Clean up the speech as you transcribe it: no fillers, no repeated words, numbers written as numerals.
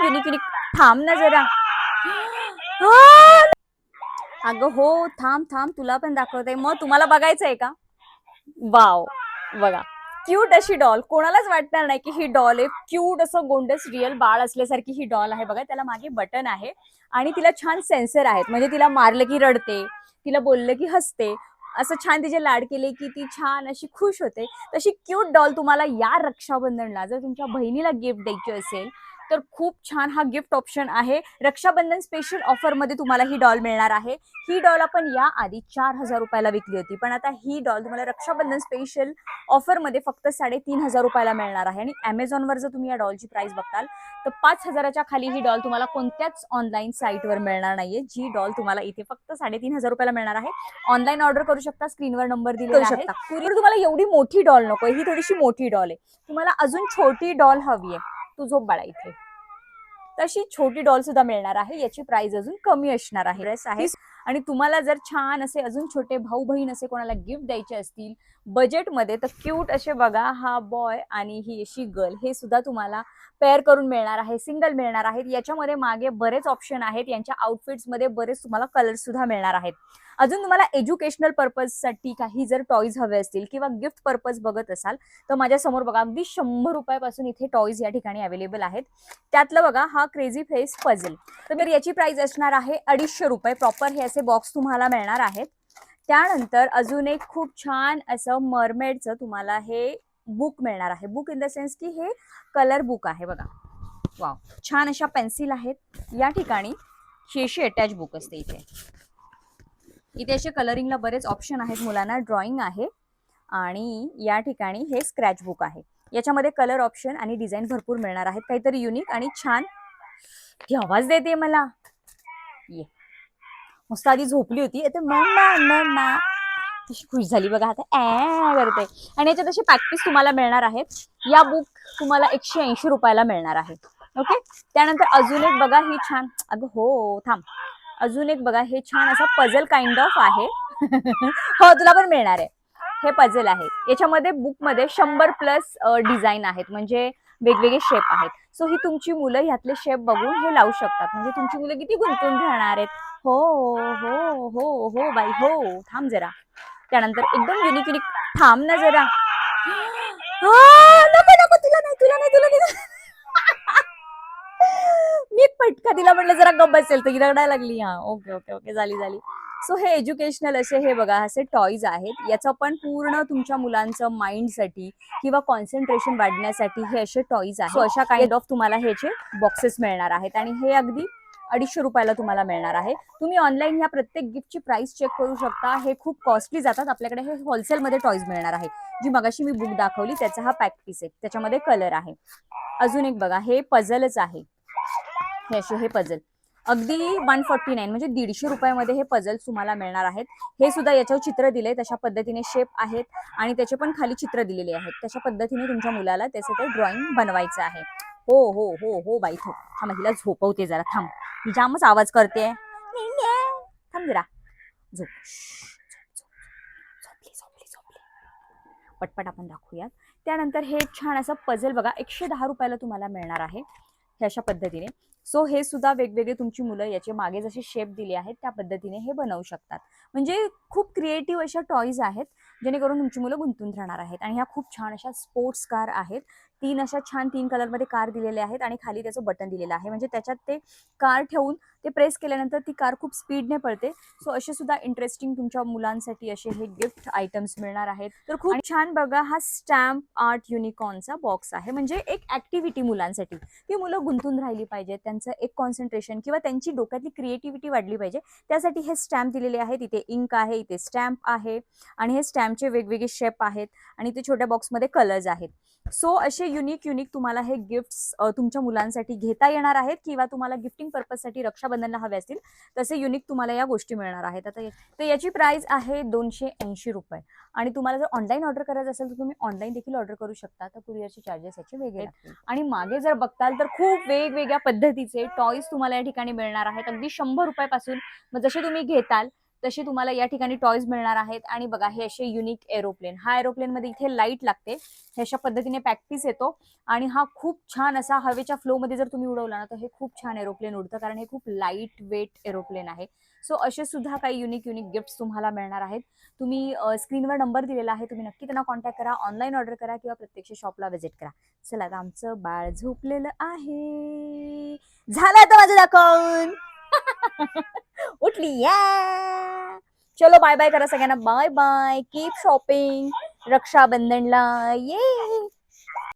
Unique unique. थांब ना जरा. अगं हो, थांब थांब, तुला पण दाखवते. मग तुम्हाला बघायचंय का? वाव, बघा क्यूट अशी डॉल. कोणालाच वाटणार नाही की ही डॉल आहे. क्यूट असं गोंडस रिअल बाळ असल्यासारखी ही डॉल आहे. बघा त्याला मागे बटन आहे आणि तिला छान सेन्सर आहेत. म्हणजे तिला मारलं की रडते, तिला बोललं की हसते, असं छान तिचे लाड केले की ती छान अशी खुश होते. तशी क्यूट डॉल तुम्हाला या रक्षाबंधनला जर तुमच्या बहिणीला गिफ्ट द्यायची असेल तर खूप छान हा गिफ्ट ऑप्शन आहे. रक्षाबंधन स्पेशल ऑफर मध्ये तुम्हाला ही डॉल मिळणार आहे. ही डॉल आपण या आधी 4,000 रुपयाला विकली होती, पण आता ही डॉल तुम्हाला रक्षाबंधन स्पेशल ऑफर मध्ये फक्त 3,500 रुपयाला मिळणार आहे. आणि अमेझॉनवर जर तुम्ही या डॉलची प्राइस बघताल तर 5,000च्या खाली ही डॉल तुम्हाला कोणत्याच ऑनलाईन साईटवर मिळणार नाहीये. जी डॉल तुम्हाला इथे फक्त 3,500 रुपयाला मिळणार आहे. ऑनलाईन ऑर्डर करू शकता, स्क्रीनवर नंबर दिलेला आहे. कुरिअर तुम्हाला एवढी मोठी डॉल नकोय, ही थोडीशी मोठी डॉल आहे. तुम्हाला अजून छोटी डॉल हवी आहे, तू झोप बाळा इथे, तशी छोटी डॉल सुद्धा मिळणार आहे. याची प्राइस अजून कमी असणार आहे. ड्रेस आहे. आणि तुम्हाला जर छान असे अजून छोटे भाऊ बहीण असे कोणाला गिफ्ट द्यायचे असतील बजेटमध्ये तर क्यूट असे बघा, हा बॉय आणि ही अशी गर्ल, हे सुद्धा तुम्हाला पेअर करून मिळणार आहे, सिंगल मिळणार आहेत. याच्यामध्ये मागे बरेच ऑप्शन आहेत. यांच्या आउटफिट्समध्ये बरेच तुम्हाला कलर सुद्धा मिळणार आहेत. अजून तुम्हाला एज्युकेशनल पर्पजसाठी काही जर टॉईज हवे असतील किंवा गिफ्ट पर्पज बघत असाल तर माझ्या समोर बघा अगदी 100 रुपयापासून इथे टॉईज या ठिकाणी अवेलेबल आहेत. त्यातलं बघा हा क्रेझी फेस पझल, तर याची प्राइस असणार आहे 250 रुपये. प्रॉपर हे असे बॉक्स तुम्हाला मिळणार आहेत. त्यानंतर अजून एक खूप छान असं मरमेडचं तुम्हाला हे बुक मिळणार आहे. बुक इन द सेन्स की हे कलर बुक आहे बघा. वाव, छान अशा पेन्सिल आहेत या ठिकाणी. शेशी अटॅच बुक असते इथे. इथे असे कलरिंगला बरेच ऑप्शन आहेत. मुलांना ड्रॉइंग आहे आणि या ठिकाणी हे स्क्रॅच बुक आहे. याच्यामध्ये कलर ऑप्शन आणि डिझाईन भरपूर मिळणार आहेत. काहीतरी युनिक आणि छान. ती आवाज देते मला. ये मस्त आधी झोपली होती, आता मम्मा मम्मा तशी खुश झाली बघा, आता करते. आणि याच्यात असे पॅकपीस तुम्हाला मिळणार आहेत. या बुक तुम्हाला 180 रुपयाला मिळणार आहे. ओके. त्यानंतर अजून एक बघा ही छान, अगं हो थांब, अजून एक बघा हे छान असं पझल काइंड ऑफ आहे. हो तुला पण मिळणार आहे. हे पझल आहे. याच्यामध्ये बुकमध्ये 100+ डिझाईन आहेत, म्हणजे वेगवेगळे शेप आहेत. सो ही तुमची मुलं ह्यातले शेप बघून हे लावू शकतात. म्हणजे तुमची मुलं किती गुंतून राहणार आहेत. हो हो हो हो बाई हो, थांब जरा. त्यानंतर एकदम युनिक युनिक. थांब ना जरा. नको नको, तुला नाही तुला नाही तुला नाही. मी एक फटका दिला, म्हटलं जरा गप बसेल तर रडायला लागली. हा ओके ओके ओके, झाली झाली. सो हे एज्युकेशनल असे हे बघा असे टॉईज आहेत. याचं पण पूर्ण तुमच्या मुलांचं माइंडसाठी किंवा कॉन्सन्ट्रेशन वाढण्यासाठी हे असे टॉईज आहेत. सो अशा काइंड ऑफ तुम्हाला ह्याचे बॉक्सेस मिळणार आहेत आणि हे अगदी 250 रुपयाला तुम्हाला मिळणार आहे. तुम्ही ऑनलाईन ह्या प्रत्येक गिफ्टची प्राइस चेक करू शकता. हे खूप कॉस्टली जातात. आपल्याकडे हे होलसेलमध्ये टॉईज मिळणार आहे. जी मगाशी मी बुक दाखवली त्याचा हा पॅक पीस आहे, त्याच्यामध्ये कलर आहे. अजून एक बघा हे पझलच आहे. हे असे हे पझल अगदी 149 म्हणजे 150 रुपयामध्ये हे पझल्स तुम्हाला मिळणार आहेत. हे सुद्धा याच्यावर चित्र दिले, तशा पद्धतीने शेप आहेत आणि त्याचे पण खाली चित्र दिलेले आहेत. तशा पद्धतीने तुमच्या मुलाला त्याचे ते ड्रॉइंग बनवायचं आहे. हो हो हो हो बाई, थांब हिला झोपवते जरा. थांब, ही जामच आवाज करते. थांब जरा. झोप. झोपली झोपली झोपली. पटपट आपण दाखवूयात. त्यानंतर हे छान असं पझल बघा 110 रुपयाला तुम्हाला मिळणार आहे. हे अशा पद्धतीने. सो हे सुद्धा वेगवेगळे तुमची मुलं याचे मागे जसे शेप दिले आहेत त्या पद्धतीने हे बनवू शकतात. म्हणजे खूप क्रिएटिव्ह अशा टॉईज आहेत जेणेकरून तुमची मुलं गुंतून राहणार आहेत. आणि ह्या खूप छान अशा स्पोर्ट्स कार आहेत. 3 अशा छान 3 कलरमध्ये कार दिलेले आहेत आणि खाली त्याचं बटन दिलेलं आहे. म्हणजे त्याच्यात ते कार ठेवून ते प्रेस केल्यानंतर ती कार खूप स्पीडने पळते. सो असे सुद्धा इंटरेस्टिंग तुमच्या मुलांसाठी असे हे गिफ्ट आयटम्स मिळणार आहेत. तर खूप छान बघा हा स्टॅम्प आर्ट युनिकॉर्नचा बॉक्स आहे. म्हणजे एक ऍक्टिव्हिटी मुलांसाठी, ती मुलं गुंतून राहिली पाहिजे, त्यांचं एक कॉन्सन्ट्रेशन किंवा त्यांची डोक्यातली क्रिएटिव्हिटी वाढली पाहिजे, त्यासाठी हे स्टॅम्प दिलेले आहेत. इथे इंक आहे, इथे स्टॅम्प आहे आणि हे स्टॅम्पचे वेगवेगळे शेप आहेत आणि ते छोट्या बॉक्समध्ये कलर्स आहेत. सो असे युनिक युनिक तुम्हाला हे गिफ्ट्स तुमच्या मुलांसाठी घेता येणार आहेत किंवा तुम्हाला गिफ्टिंग पर्पजसाठी रक्षाबंधनला हवे असतील तसे युनिक तुम्हाला या गोष्टी मिळणार आहेत. आता तर याची प्राइस आहे 280 रुपये. आणि तुम्हाला जर ऑनलाईन ऑर्डर करायचं असेल तर तुम्ही ऑनलाईन देखील ऑर्डर करू शकता. तर कुरिअरचे चार्जेस याचे वेगळे लागतील. आणि मागे जर बघताल तर खूप वेगवेगळ्या पद्धतीचे टॉईज तुम्हाला या ठिकाणी मिळणार आहेत. अगदी 100 रुपयापासून. मग जसे तुम्ही घेताल तशी तुम्हाला या ठिकाणी टॉयज मिळणार आहेत. आणि बघा हे असे युनिक एरोप्लेन, हा एरोप्लेन मध्ये इथे लाईट लागते, हे अशा पद्धतीने पॅक पीस येतो आणि हा खूप छान असा हवेच्या फ्लो मध्ये जर तुम्ही उडवला ना तर हे खूप छान एरोप्लेन उडतं, कारण हे खूप लाईट वेट एरोप्लेन आहे. सो असे सुद्धा काही युनिक युनिक गिफ्ट तुम्हाला मिळणार आहेत. तुम्ही स्क्रीनवर नंबर दिलेला आहे, तुम्ही नक्की त्यांना कॉन्टॅक्ट करा, ऑनलाईन ऑर्डर करा किंवा प्रत्यक्ष शॉपला व्हिजिट करा. चला आता आमचं बाळ झोपलेलं आहे, झालं आता माझं दाखवून. उठली या. चलो बाय बाय करा सगळ्यांना, बाय बाय, कीप शॉपिंग रक्षाबंधनला ये.